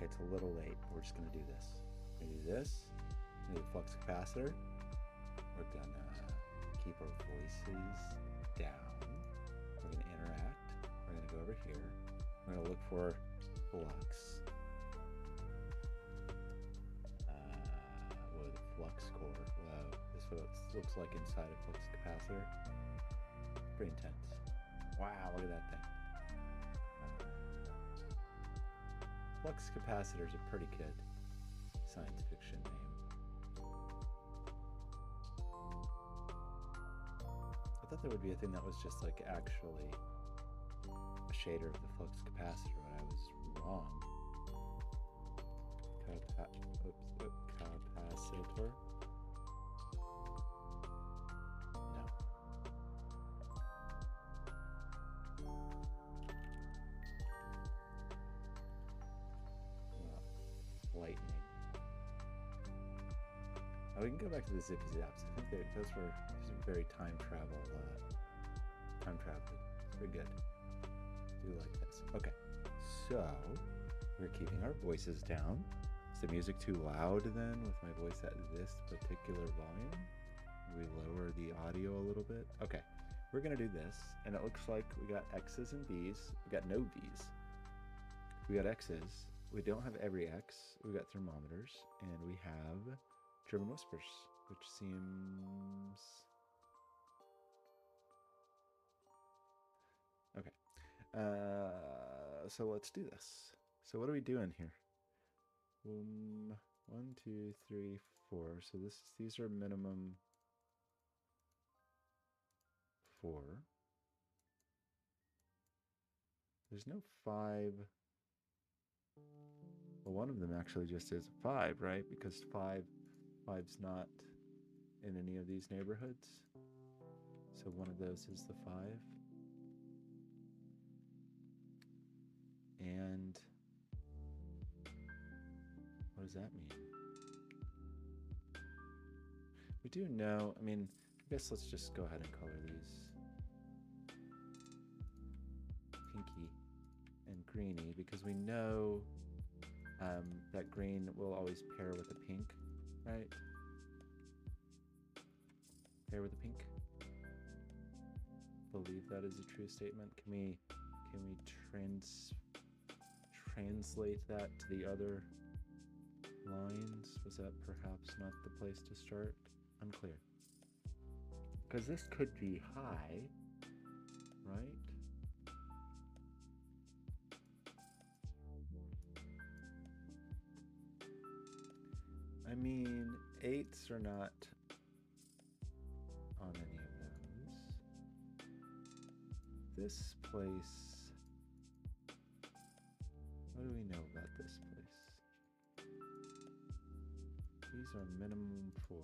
Okay, it's a little late. We're just gonna do this. We're gonna do this. We're gonna do the flux capacitor. We're gonna keep our voices down. We're gonna interact. We're gonna go over here. We're gonna look for flux. Whoa, the flux core. Whoa, this is what it looks like inside a flux capacitor. Pretty intense. Wow, look at that thing. Flux capacitor is a pretty good science fiction name. I thought there would be a thing that was just like actually a shader of the flux capacitor, but I was wrong. Capacitor? No. Lightning. Oh, we can go back to the zippy zaps. I think those were very time traveling. It's pretty good. Do like this. Okay, so we're keeping our voices down. Is the music too loud then with my voice at this particular volume? We lower the audio a little bit. Okay, we're gonna do this, and it looks like we got X's and B's. We got no B's. We got X's. We don't have every X. We got thermometers, and we have German whispers, which seems okay. So let's do this. So what are we doing here? 1, 2, 3, 4. So these are minimum 4. There's no 5. Well, one of them actually just is 5, right? Because 5's not in any of these neighborhoods. So one of those is the 5. And what does that mean? We do know, I mean, I guess let's just go ahead and color these pinky and greeny, because we know that green will always pair with the pink, right? Pair with the pink. Believe that is a true statement. Can we translate that to the other lines? Was that perhaps not the place to start? Unclear. Because this could be high, right? I mean, 8s are not on any of those. This place, what do we know about this place? These are minimum 4,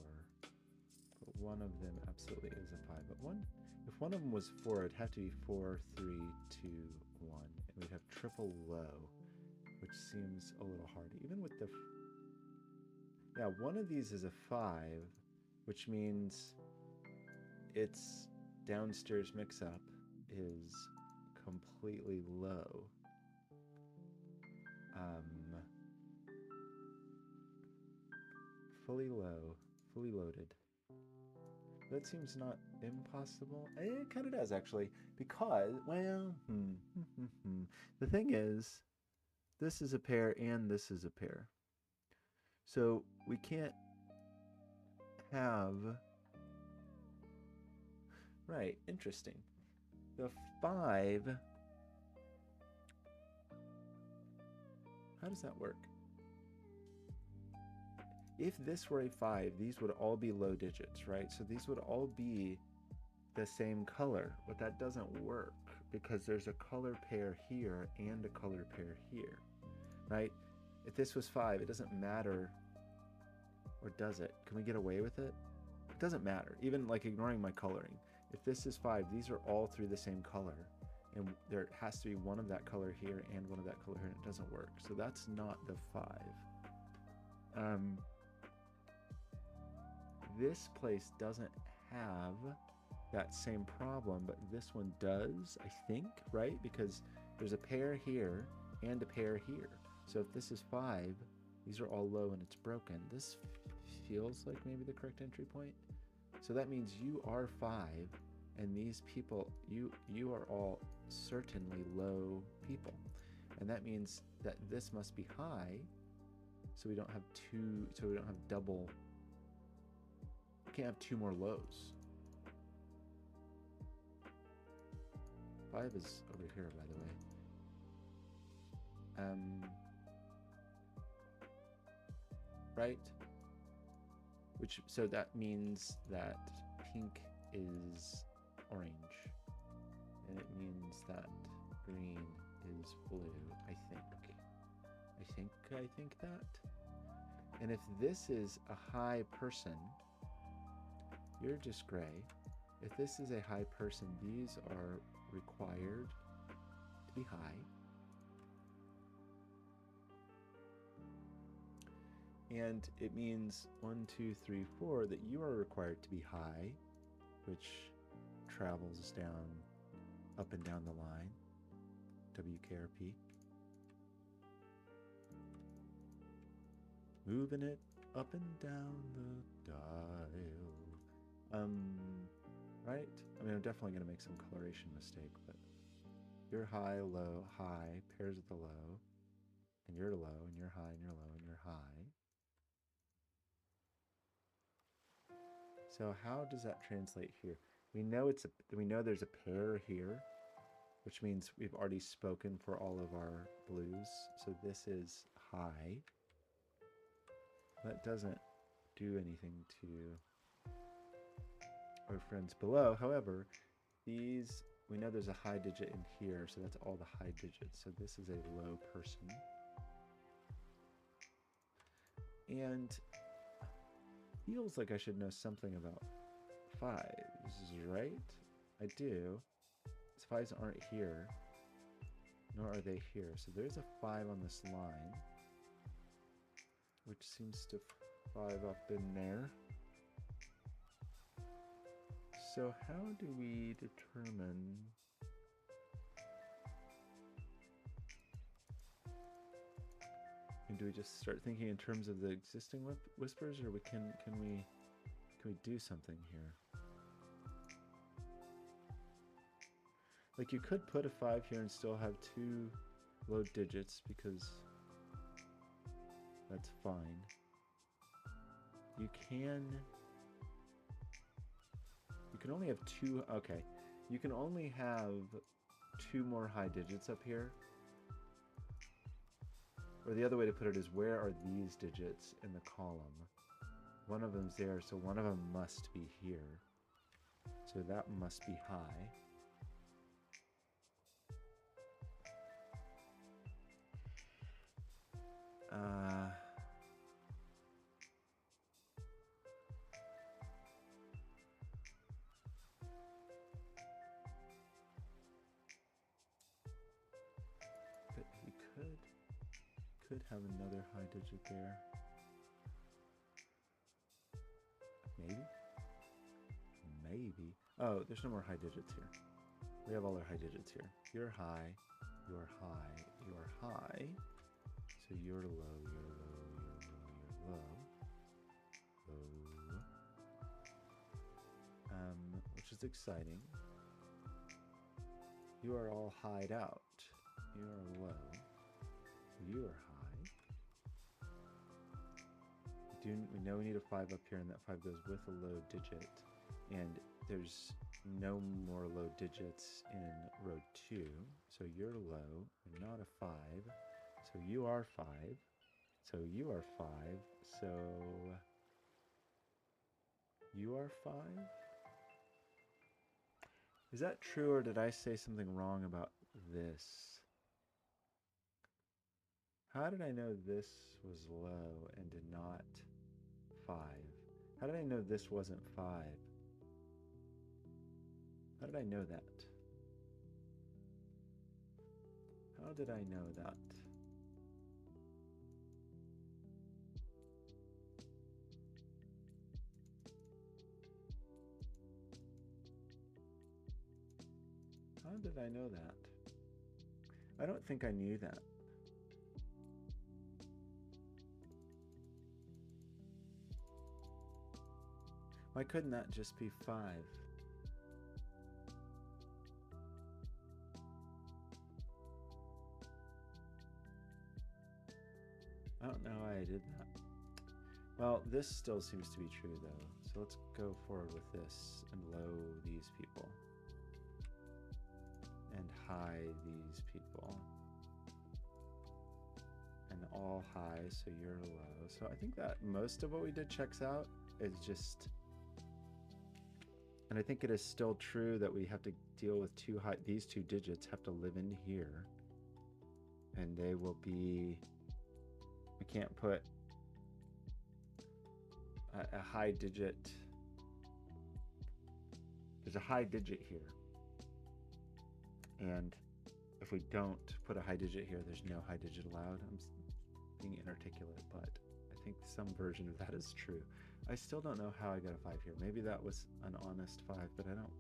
but one of them absolutely is a 5. But if one of them was 4, it'd have to be 4, 3, 2, 1, and we'd have triple low, which seems a little hard. Even with the yeah, one of these is a 5, which means its downstairs mix-up is completely low. Fully low, fully loaded. That seems not impossible. It kind of does, actually, because, well, the thing is, this is a pair and this is a pair. So we can't have, right, interesting. The 5, how does that work? If this were a 5, these would all be low digits, right? So these would all be the same color, but that doesn't work because there's a color pair here and a color pair here, right? If this was 5, it doesn't matter, or does it? Can we get away with it? It doesn't matter, even like ignoring my coloring. If this is 5, these are all through the same color, and there has to be one of that color here and one of that color here, and it doesn't work. So that's not the 5. This place doesn't have that same problem, but this one does, I think, right? Because there's a pair here and a pair here. So if this is 5, these are all low and it's broken. This feels like maybe the correct entry point. So that means you are 5, and these people, you are all certainly low people. And that means that this must be high, so we don't have double, we can't have 2 more lows. 5 is over here, by the way. Right? So that means that pink is orange, and it means that green is blue, I think that. And if this is a high person, you're just gray. If this is a high person, these are required to be high. And it means 1, 2, 3, 4 that you are required to be high, which travels down, up and down the line, WKRP. Moving it up and down the dial. Right? I mean, I'm definitely going to make some coloration mistake, but you're high, low, high, pairs with the low, and you're low, and you're high, and you're low, and you're high. So how does that translate here? We know there's a pair here, which means we've already spoken for all of our blues. So this is high. That doesn't do anything to our friends below. However, we know there's a high digit in here, so that's all the high digits. So this is a low person. And feels like I should know something about 5s, right? I do. 5s aren't here, nor are they here. So there's a 5 on this line, which seems to 5 up in there. So how do we determine do we just start thinking in terms of the existing whispers, or can we do something here? Like, you could put a 5 here and still have 2 low digits, because that's fine. You can only have 2, okay. You can only have 2 more high digits up here. Or the other way to put it is, where are these digits in the column? One of them's there, so one of them must be here. So that must be high. But he could have another high digit there. Maybe. Oh, there's no more high digits here. We have all our high digits here. You're high, you're high, you're high. So you're low, you're low, you're low, you're low. Low. Which is exciting. You are all high'd out. You are low. You are high. We know we need a 5 up here, and that 5 goes with a low digit. And there's no more low digits in row 2. So you're low, you're not a 5. So you are 5. So you are 5. So you are 5? Is that true, or did I say something wrong about this? How did I know this was low and did not 5? How did I know this wasn't 5? How did I know that? How did I know that? How did I know that? I don't think I knew that. Why couldn't that just be 5? I don't know why I did that. Well, this still seems to be true though. So let's go forward with this and low these people. And high these people. And all high, so you're low. So I think that most of what we did checks out. It's just, and I think it is still true that we have to deal with too high. These two digits have to live in here. And they will be, we can't put a high digit. There's a high digit here. And if we don't put a high digit here, there's no high digit allowed. I'm being inarticulate, but I think some version of that is true. I still don't know how I got a 5 here. Maybe that was an honest 5, but I don't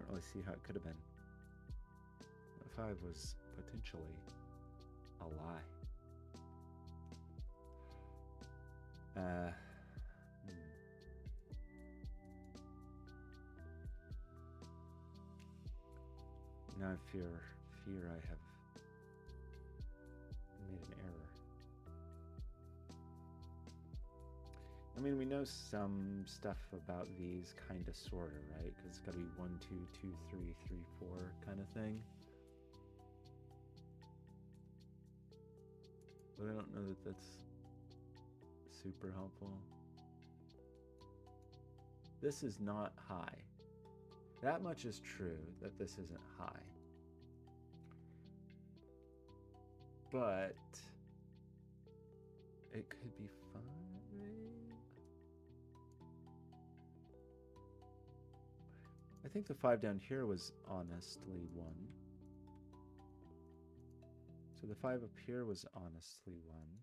really see how it could have been. The 5 was potentially a lie. Now I fear I have made an error. I mean, we know some stuff about these kind of sorta, right? Because it's got to be 1, 2, 2, 3, 3, 4 kind of thing. But I don't know that that's super helpful. This is not high. That much is true, that this isn't high. But it could be 5. I think the 5 down here was honestly 1. So the 5 up here was honestly 1.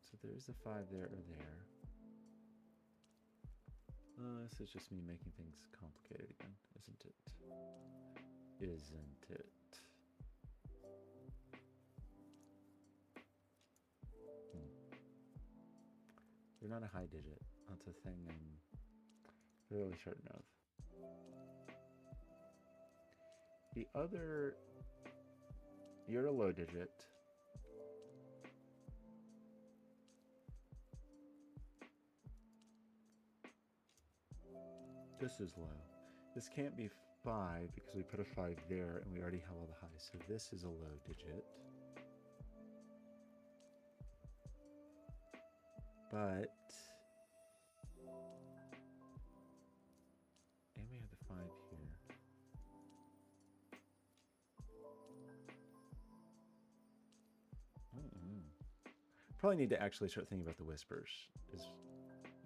So there's a 5 there or there. This is just me making things complicated again, isn't it? Isn't it? They're not a high digit. That's a thing I'm really certain of. The other, you're a low digit. This is low. This can't be 5 because we put a 5 there and we already have all the highs. So this is a low digit. But, and we have the 5 here. Probably need to actually start thinking about the whispers.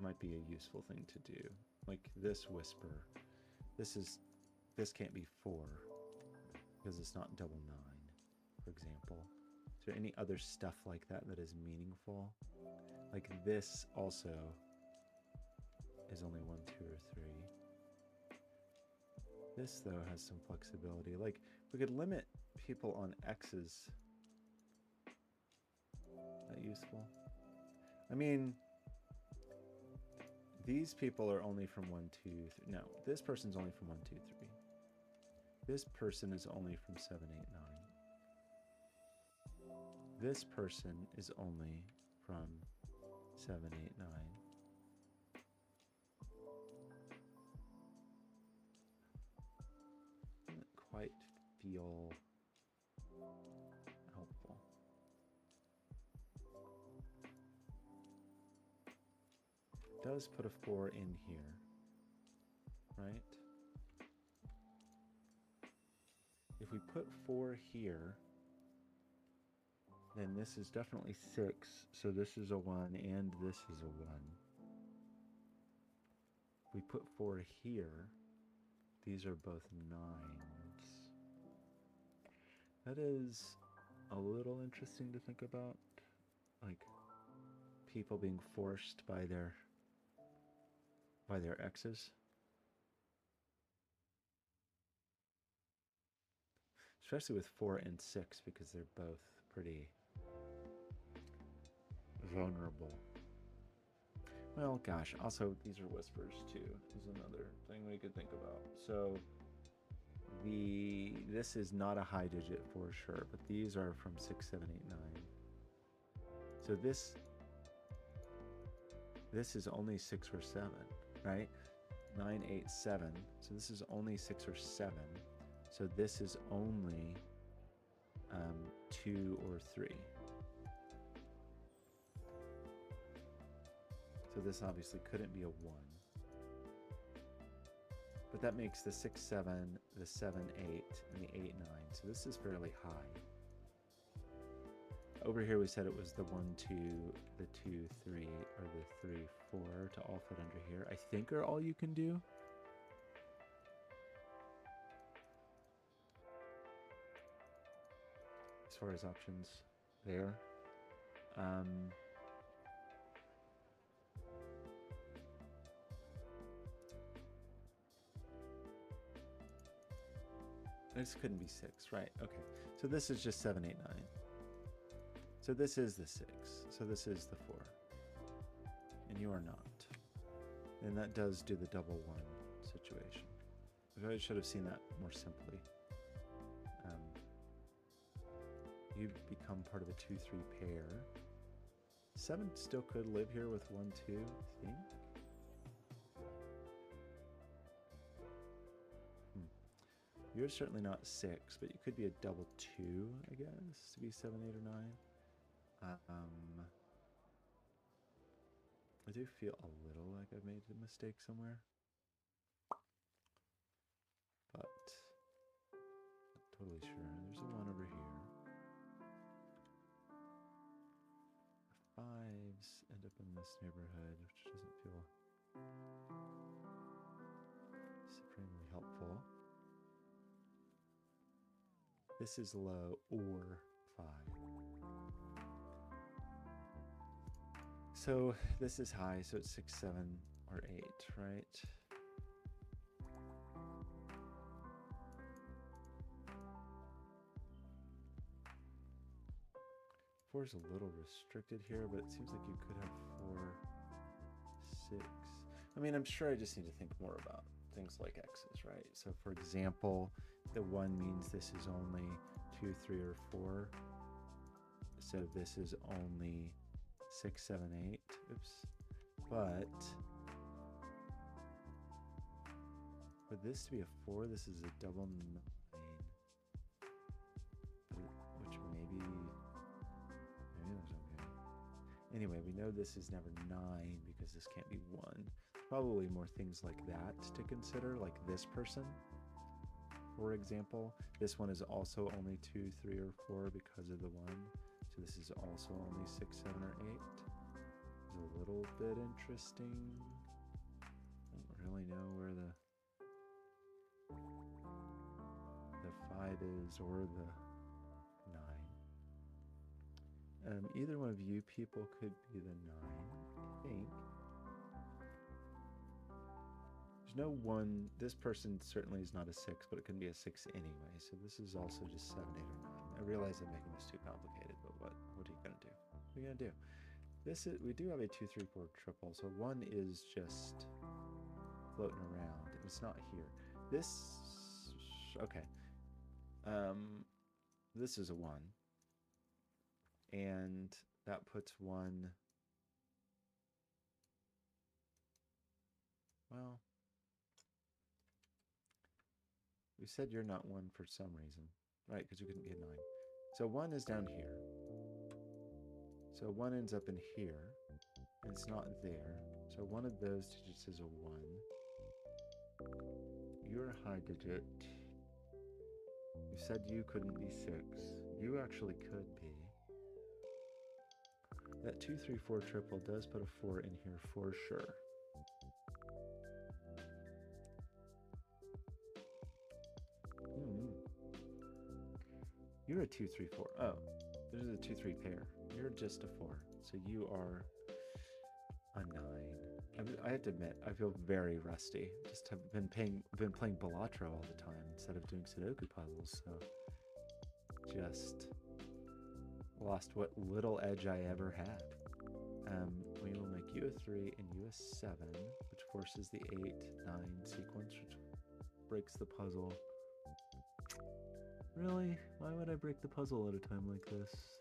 Might be a useful thing to do. Like this whisper, this can't be 4 because it's not double 9, for example. Is there any other stuff like that that is meaningful? Like this also is only 1, 2, or 3. This though has some flexibility. Like we could limit people on X's. Is that useful? I mean, these people are only from 1, 2, 3. No, this person's only from 1, 2, 3. This person is only from 7, 8, 9. This person is only from 7, 8, 9. Doesn't quite feel helpful. Does put a 4 in here, right? If we put 4 here, then this is definitely 6, so this is a 1 and this is a 1. We put 4 here, these are both 9s. That is a little interesting to think about, like people being forced by their X's. especially with 4 and 6 because they're both pretty vulnerable. Well, gosh, also these are whispers too, is another thing we could think about. So this is not a high digit for sure, but these are from 6, 7, 8, 9. So this is only 6 or 7, right? 9, 8, 7. So this is only 6 or 7. So this is only 2 or 3. So this obviously couldn't be a 1. But that makes the 6, 7, the 7, 8, and the 8, 9. So this is fairly high. Over here we said it was the 1, 2, the 2, 3, or the 3, 4 to all fit under here. I think are all you can do. As far as options there. This couldn't be 6, right? Okay. So this is just 7, 8, 9. So this is the 6. So this is the 4. And you are not. And that does do the double 1 situation. I should have seen that more simply. You become part of a 2, 3 pair. 7 still could live here with 1, 2, I think. You're certainly not 6, but you could be a double 2, I guess, to be 7, 8, or 9. I do feel a little like I've made a mistake somewhere. But not totally sure. There's a 1 over here. The 5s end up in this neighborhood, which doesn't feel supremely helpful. This is low or 5. So this is high, so it's 6, 7, or 8, right? Four is a little restricted here, but it seems like you could have 4, 6. I mean, I'm sure I just need to think more about things like x's, right? So for example, the 1 means this is only 2, 3, or 4. So this is only 6, 7, 8. Oops. But for this to be a 4, this is a double 9. Which maybe that's okay. Anyway, we know this is never 9 because this can't be 1. Probably more things like that to consider, like this person, for example. This one is also only 2, 3, or 4 because of the 1. So this is also only 6, 7, or 8. It's a little bit interesting. I don't really know where the 5 is or the 9. Either one of you people could be the 9, I think. There's no 1. This person certainly is not a 6, but it can be a 6 anyway. So this is also just 7, 8, or 9. I realize I'm making this too complicated, but what are you going to do? What are you going to do? We do have a 2, 3, 4 triple. So 1 is just floating around. It's not here. Okay. This is a 1. And that puts 1. Well, we said you're not 1 for some reason, right? Because you couldn't be a 9. So 1 is down here. So 1 ends up in here. And it's not there. So one of those digits is a 1. You're a high digit. You said you couldn't be 6. You actually could be. That 2, 3, 4 triple does put a 4 in here for sure. You're a 2, 3, 4. Oh, this is a 2, 3 pair. You're just a 4. So you are a 9. I have to admit, I feel very rusty. Just have been playing Balatro all the time instead of doing Sudoku puzzles. So just lost what little edge I ever had. We will make you a 3 and you a 7, which forces the 8, 9 sequence, which breaks the puzzle. Really? Why would I break the puzzle at a time like this?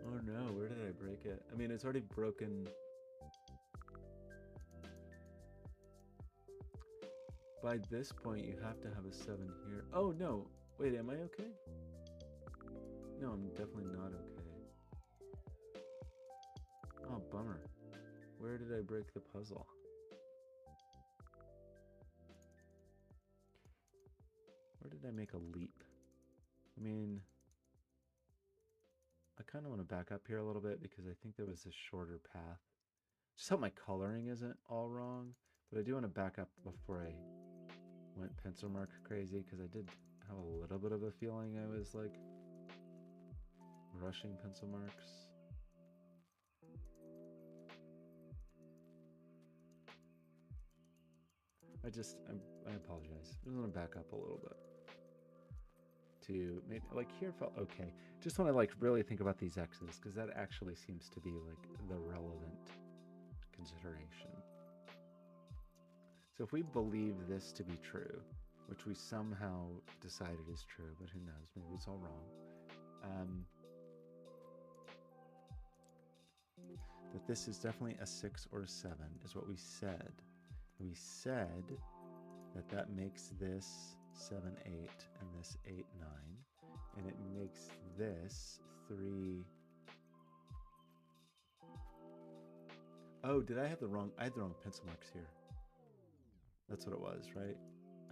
Oh no, where did I break it? I mean, it's already broken. By this point, you have to have a 7 here. Oh no, wait, am I okay? No, I'm definitely not okay. Oh, bummer. Where did I break the puzzle? Where did I make a leap? I mean, I kind of want to back up here a little bit because I think there was a shorter path. Just hope my coloring isn't all wrong, but I do want to back up before I went pencil mark crazy because I did have a little bit of a feeling I was like rushing pencil marks. I apologize. I just want to back up a little bit to maybe like here felt okay. Just want to like really think about these X's because that actually seems to be like the relevant consideration. So if we believe this to be true, which we somehow decided is true, but who knows, maybe it's all wrong, that this is definitely a 6 or a 7 is what we said. We said that that makes this 7, 8, and this 8, 9, and it makes this 3. Oh, did I have the wrong? I had the wrong pencil marks here. That's what it was, right?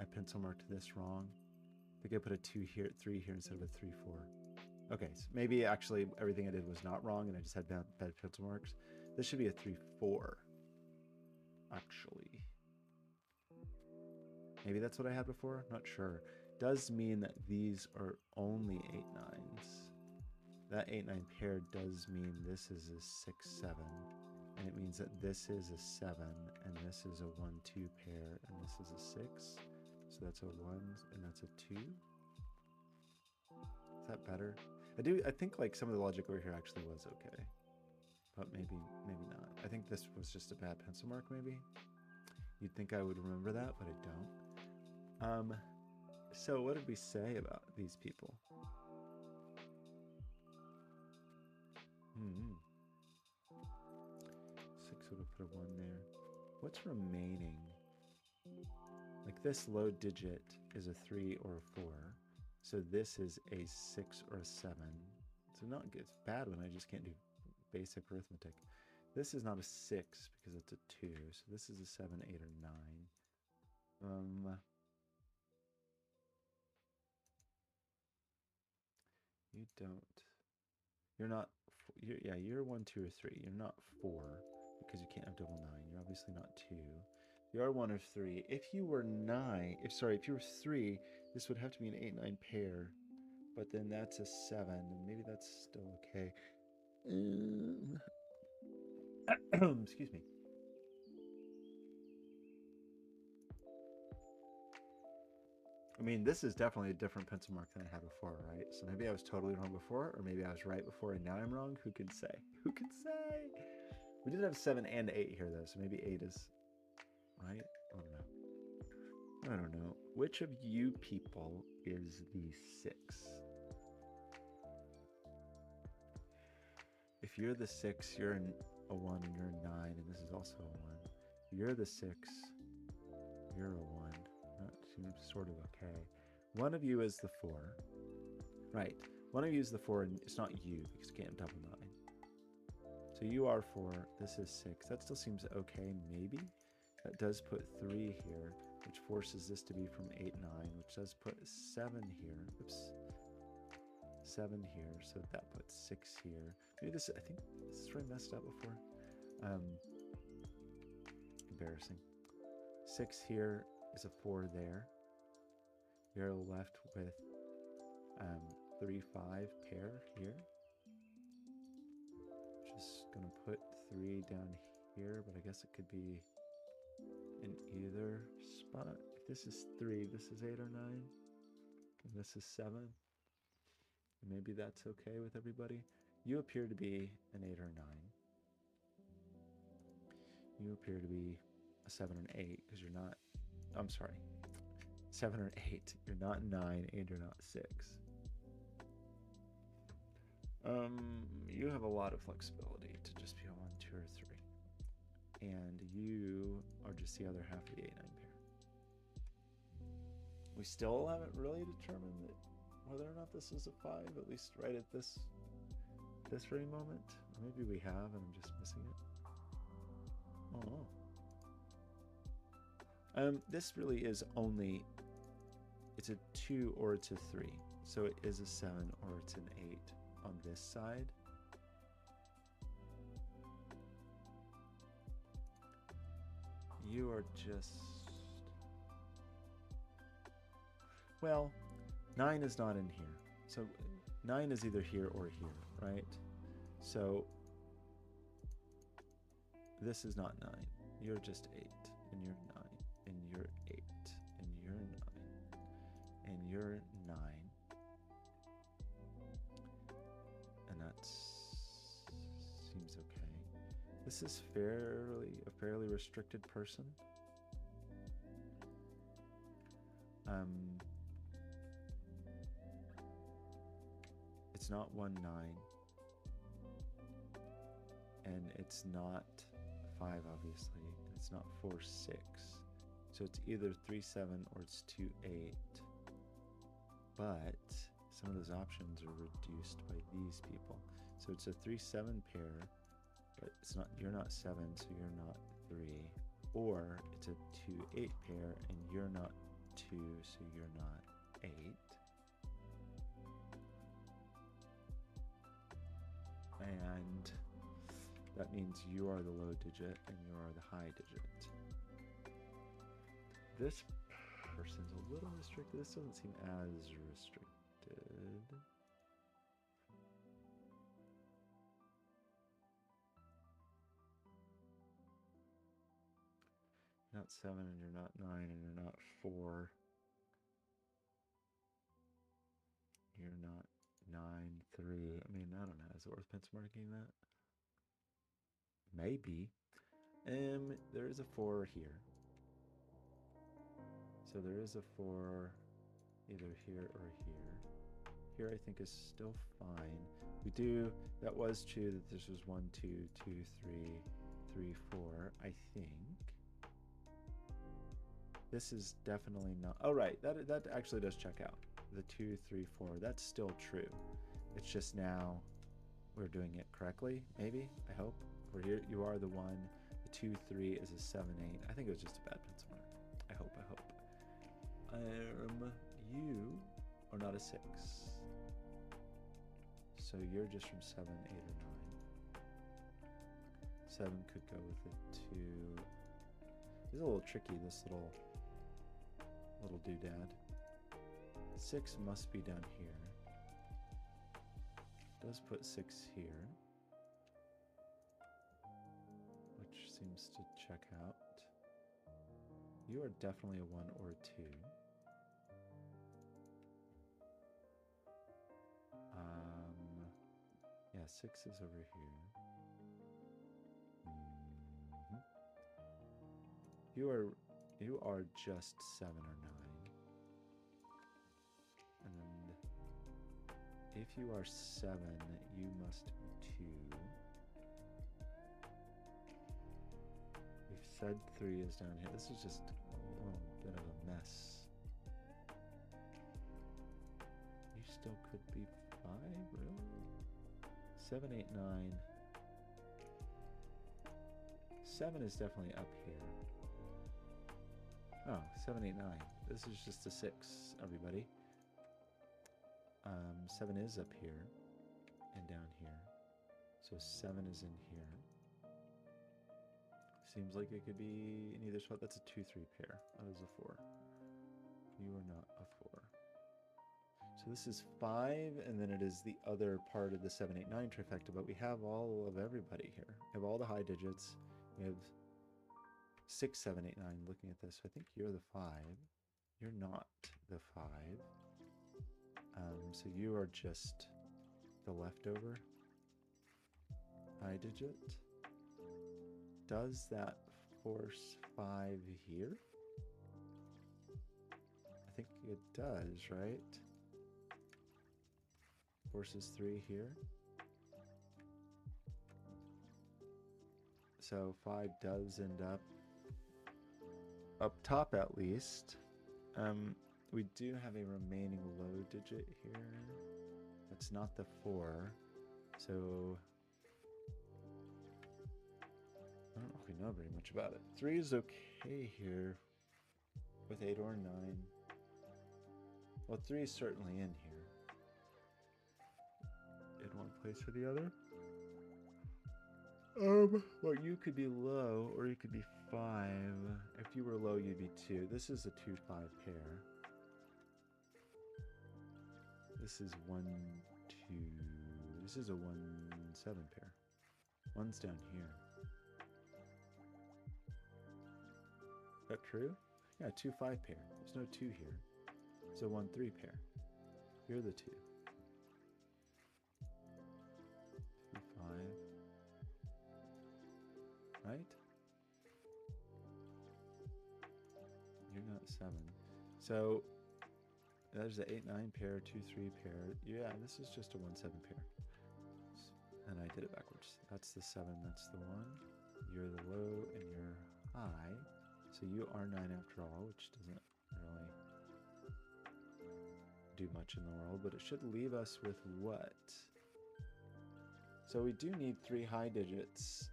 I pencil marked this wrong. I think I put a 2 here, 3 here instead of a 3, 4. Okay, so maybe actually everything I did was not wrong and I just had bad pencil marks. This should be a 3, 4, actually. Maybe that's what I had before, not sure. Does mean that these are only 8, 9s. That 8, 9 pair does mean this is a 6, 7. And it means that this is a 7, and this is a 1, 2 pair, and this is a 6. So that's a 1, and that's a 2. Is that better? I think like some of the logic over here actually was okay. But maybe not. I think this was just a bad pencil mark, maybe. You'd think I would remember that, but I don't. So what did we say about these people? 6 would have put a 1 there. What's remaining? Like this low digit is a 3 or a 4. So this is a 6 or a 7. So not good. It's bad when I just can't do basic arithmetic. This is not a 6 because it's a 2. So this is a 7, 8, or 9. You don't. You're not. You're 1, 2, or 3. You're not 4 because you can't have double 9. You're obviously not 2. You are 1 or 3. If you were 9, if you were 3, this would have to be an 8, 9 pair. But then that's a 7, and maybe that's still okay. Excuse me. I mean, this is definitely a different pencil mark than I had before, right? So maybe I was totally wrong before, or maybe I was right before and now I'm wrong. Who could say? Who could say? We did have 7 and 8 here, though, so maybe 8 is right. I don't know. Which of you people is the 6? If you're the 6, you're a 1 and you're a 9, and this is also a 1. You're the 6, you're a 1. That seems sort of okay. One of you is the 4. Right. One of you is the 4, and it's not you because you can't double 9. So you are 4. This is 6. That still seems okay, maybe. That does put 3 here, which forces this to be from 8, 9, which does put 7 here. Oops. 7 here, so that puts 6 here. Maybe this, I think this is really messed up before. Embarrassing. 6 here is a 4 there. You're left with 3, 5 pair here. Just gonna put 3 down here, but I guess it could be in either spot. If this is 3, this is 8 or 9, and this is 7. Maybe that's okay with everybody. You appear to be an 8 or 9. You appear to be a 7 and 8 because you're not, I'm sorry, 7 or 8. You're not 9 and you're not 6. You have a lot of flexibility to just be a 1, 2, or 3. And you are just the other half of the 8, 9 pair. We still haven't really determined that whether or not this is a 5, at least right at this very moment. Or maybe we have and I'm just missing it. Oh. This really is only, it's a 2 or it's a 3. So it is a 7 or it's an 8 on this side. You are just, well, 9 is not in here. So 9 is either here or here, right? So this is not 9. You're just 8, and you're 9, and you're 8, and you're 9, and you're 9. And that seems okay. This is a fairly restricted person. It's not 1, 9. And it's not 5, obviously. It's not 4, 6. So it's either 3, 7 or it's 2, 8. But some of those options are reduced by these people. So it's a 3, 7 pair, but it's not, you're not 7, so you're not 3. Or it's a 2, 8 pair, and you're not 2, so you're not 8. And that means you are the low digit and you are the high digit. This person's a little restricted. This doesn't seem as restricted. You're not 7 and you're not 9 and you're not 4. You're not 9, 3. I mean, I don't know. Is it worth pencil marking that? Maybe. There is a 4 here. So there is a 4 either here or here. Here I think is still fine. We do, that was true that this was 1, 2, 2, 3, 3, 4, I think. This is definitely not, oh right, that actually does check out. The 2, 3, 4, that's still true. It's just now we're doing it correctly, maybe, I hope. We're here, you are the 1, the 2, 3 is a 7, 8. I think it was just a bad pencil mark. I hope. You are not a 6. So you're just from 7, 8, or 9. 7 could go with a 2. It's a little tricky, this little doodad. 6 must be down here. Does put 6 here, which seems to check out. You are definitely a 1 or a 2. Yeah, 6 is over here. You are just 7 or 9. And if you are 7, you must be 2. We've said 3 is down here. This is just a little bit of a mess. You still could be 5, really? 7, 8, 9. 7 is definitely up here. Oh, 7, 8, 9. This is just a 6, everybody. 7 is up here and down here. So 7 is in here. Seems like it could be in either spot. That's a 2, 3 pair. That is a 4. You are not a 4. So this is 5, and then it is the other part of the 7, 8, 9 trifecta, but we have all of everybody here. We have all the high digits, We have 6, 7, 8, 9 looking at this. So I think you're the 5. You're not the 5. So you are just the leftover high digit. Does that force 5 here? I think it does, right? Forces 3 here. So 5 does end up top at least. We do have a remaining low digit here. That's not the 4. So I don't know if we know very much about it. 3 is okay here with 8 or 9. Well, 3 is certainly in here. In one place or the other. Well, you could be low or you could be 5. If you were low, you'd be 2. This is a 2-5 pair. This is 1, 2. This is a 1, 7 pair. 1's down here. Is that true? Yeah, 2, 5 pair. There's no 2 here. It's a 1, 3 pair. You're the 2. 3, 5. Right? You're not 7. So there's the 8, 9 pair, 2, 3 pair. Yeah, this is just a 1, 7 pair. And I did it backwards. That's the 7, that's the 1. You're the low and you're high. So you are 9 after all, which doesn't really do much in the world, but it should leave us with what? So we do need 3 high digits.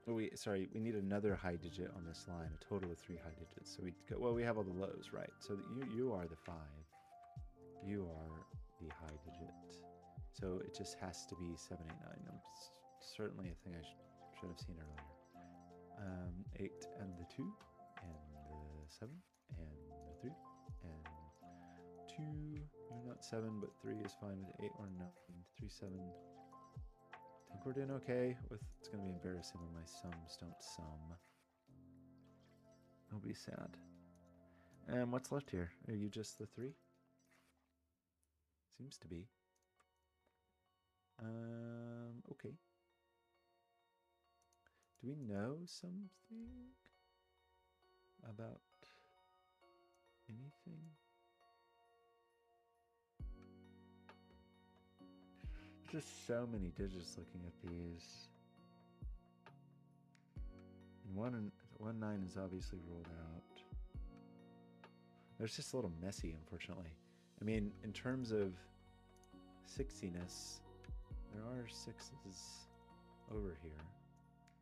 We need another high digit on this line, a total of 3 high digits. So we have all the lows, right? So you are the 5. You are the high digit. So it just has to be 7, 8, 9. Certainly a thing I should have seen earlier. 8 and the 2 and the 7 and the 3 and 2. You're not 7, but 3 is fine with 8 or 9. 3, 7. I think we're doing okay with. It's going to be embarrassing when my sums don't sum. I'll be sad. And what's left here? Are you just the 3? Seems to be. Okay. Do we know something about anything? There's just so many digits looking at these. And 1 9 is obviously ruled out. It's just a little messy, unfortunately. I mean, in terms of 60ness, there are 6s over here.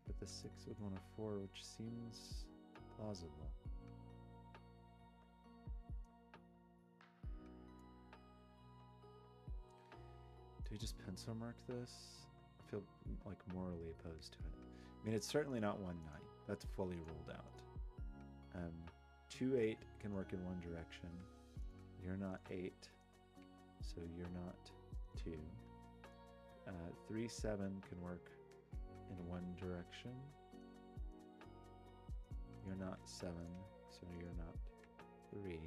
But the 6 would want a 4, which seems plausible. Do we just pencil mark this? I feel like morally opposed to it. I mean, it's certainly not 1 9. That's fully ruled out. 2 8 can work in one direction. You're not 8, so you're not 2. 3 7 can work in one direction. You're not 7, so you're not 3.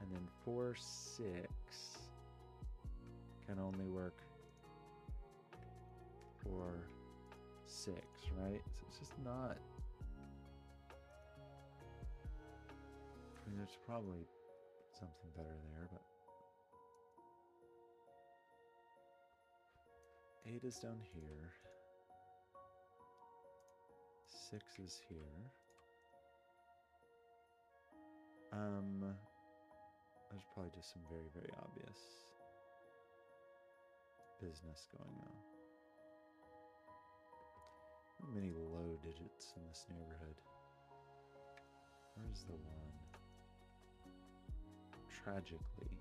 And then 4 6 can only work for 6, right? So it's just not. I mean, there's probably something better there, but 8 is down here. 6 is here. There's probably just some very, very obvious business going on. How many low digits in this neighborhood? Where's the 1? Tragically.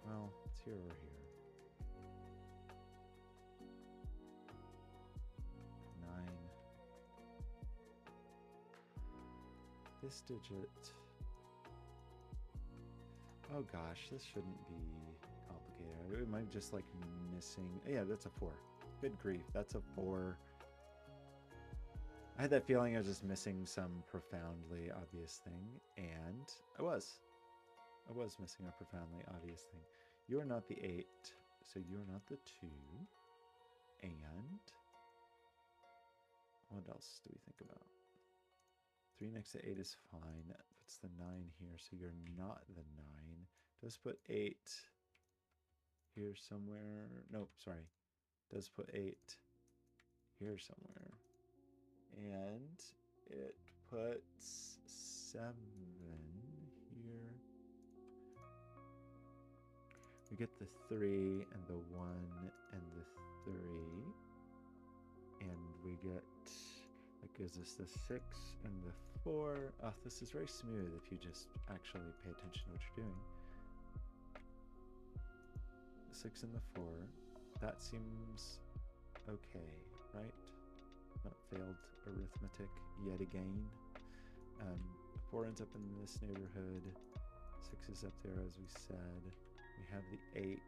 Well, it's here or here. 9. This digit. Oh gosh, this shouldn't be complicated. It might just like missing. Yeah, that's a 4. Good grief, that's a 4. I had that feeling I was just missing some profoundly obvious thing, and I was. I was missing a profoundly obvious thing. You are not the 8, so you are not the 2. And what else do we think about? 3 next to 8 is fine. That puts the 9 here, so you're not the 9. Does put 8 here somewhere. Nope, sorry. Does put 8 here somewhere. And it puts 7 here. We get the 3 and the 1 and the 3. And we get, that gives us the 6 and the 4. Oh, this is very smooth if you just actually pay attention to what you're doing. The 6 and the 4. That seems okay, right? Not failed arithmetic yet again. 4 ends up in this neighborhood. 6 is up there, as we said. We have the 8,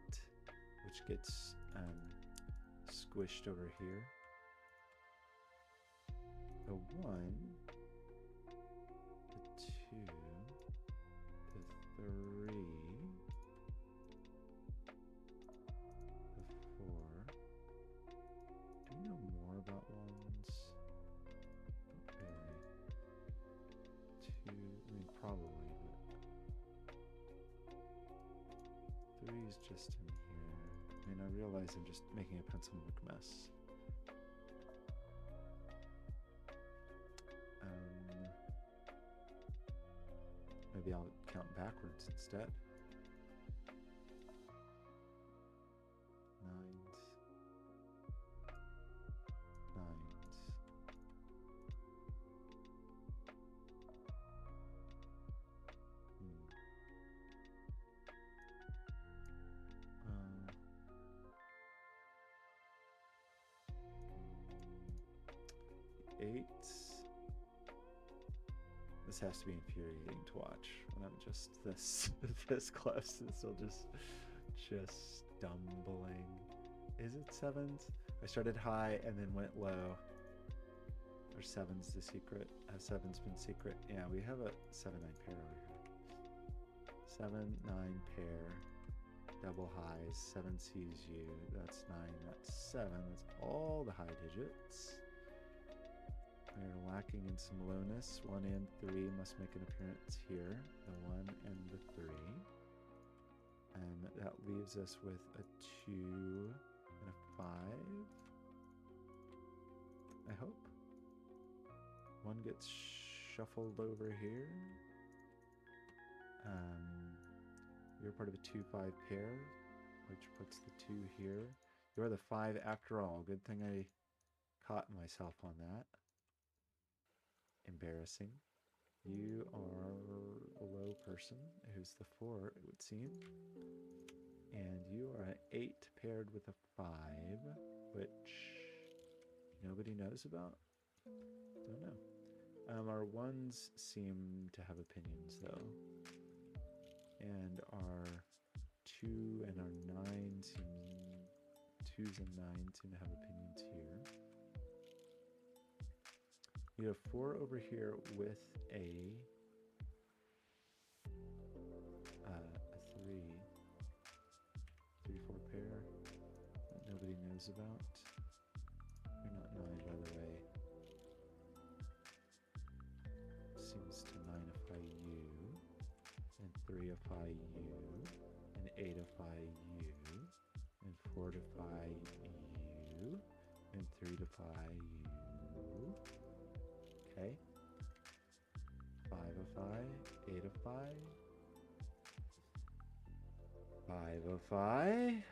which gets squished over here. The 1, the 2, the 3, the 4. Do we know more about 1s? Not really. 2, I mean, probably, but 3 is just in here. I mean, I realize I'm just making a pencil mark mess. Maybe I'll count backwards instead. 9s. 9s. Eights. This has to be infuriating to watch when I'm just this close. This will just stumbling. Is it 7s? I started high and then went low. Or 7's the secret? Has 7's been secret? Yeah, we have a 7-9 pair over here. 7-9 pair. Double highs. 7 sees you. That's 9. That's 7. That's all the high digits. We're lacking in some lowness. 1 and 3 must make an appearance here. The 1 and the 3. And that leaves us with a 2 and a 5. I hope. 1 gets shuffled over here. You're part of a 2-5 pair, which puts the 2 here. You're the 5 after all. Good thing I caught myself on that. Embarrassing. You are a low person, who's the 4, it would seem. And you are an 8 paired with a 5, which nobody knows about? Don't know. Our 1s seem to have opinions, though. And our 2 and our 9 seem... 2s and 9s seem to have opinions here. You have 4 over here with a 3-4 pair that nobody knows about. You're not 9, by the way. Seems to 9ify you, and 3ify you, and 8ify you, and 4ify you, and 3ify you. Okay. 5ify, 8ify, 5ify.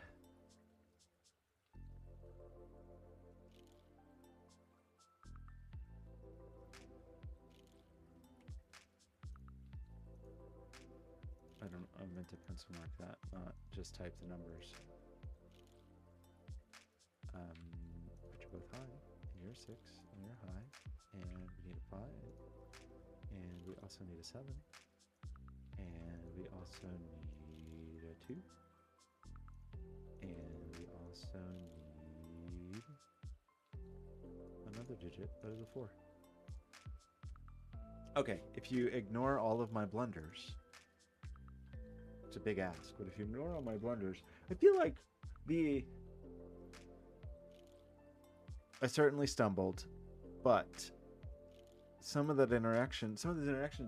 I meant to pencil mark that, not just type the numbers. Put you both high, and you're a 6, and you're high, and we need a 5, and we also need a 7, and we also need a 2, and we also need another digit out of the 4. Okay, if you ignore all of my blunders, it's a big ask, but if you ignore all my blunders, I feel like I certainly stumbled, but some of these interactions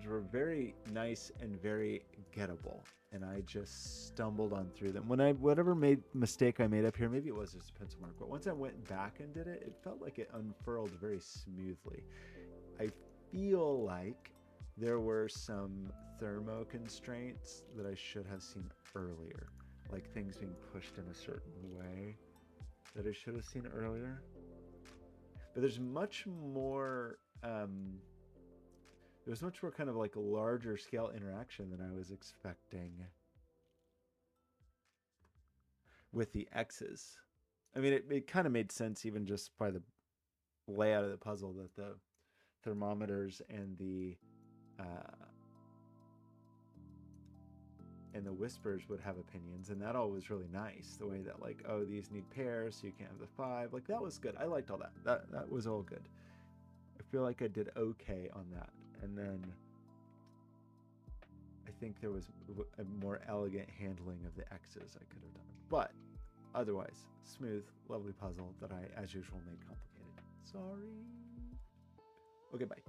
were very nice and very gettable, and I just stumbled on through them. Whatever mistake I made up here, maybe it was just a pencil mark, but once I went back and did it, it felt like it unfurled very smoothly. I feel like there were some thermo constraints that I should have seen earlier, like things being pushed in a certain way that I should have seen earlier. But there's much more kind of like larger scale interaction than I was expecting with the X's. I mean, it kind of made sense even just by the layout of the puzzle that the thermometers and the whispers would have opinions, and that all was really nice. The way that, like, oh, these need pairs, so you can't have the 5. Like, that was good. I liked all that. That was all good. I feel like I did okay on that. And then I think there was a more elegant handling of the X's I could have done. But otherwise, smooth, lovely puzzle that I, as usual, made complicated. Sorry. Okay, bye.